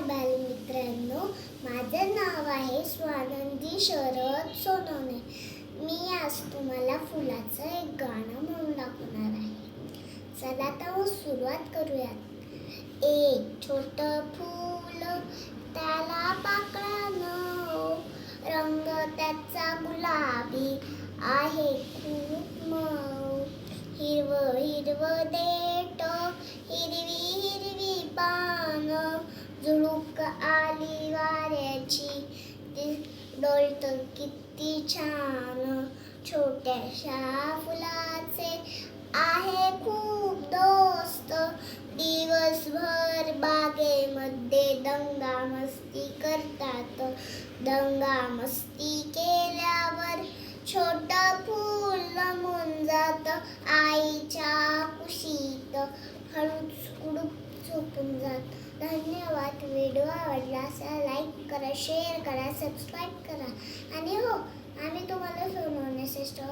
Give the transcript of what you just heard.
बालमित्रांनो, माझं नाव आहे स्वानंदी शरद सोनवणे. मी आज तुम्हाला फुलाचं एक गाणं म्हणून दाखवणार आहे. चला तर मग सुरुवात करूयात. एक छोटं फूल, त्याला पाकळ्यानं, रंग त्याचा गुलाबी आहे खूप मऊ. हिरवं हिरवं देठ, हिरवी हिरवी पानं, झुळूक आली वाऱ्याची, ती डोलतं किती छान. छोट्याशा फुलाचे आहे खूप दोस्त, दिवसभर बागेमध्ये दंगा मस्ती करतात. दंगा मस्ती केल्यावर छोटं फूल रमून जात, आईच्या कुशीत हळूच कुडूप झोपून जात. धन्यवाद. व्हिडिओ आवडला असेल लाईक करा, शेअर करा, सबस्क्राईब करा आणि हो, आम्ही तुम्हाला सोनवणे सिस्टर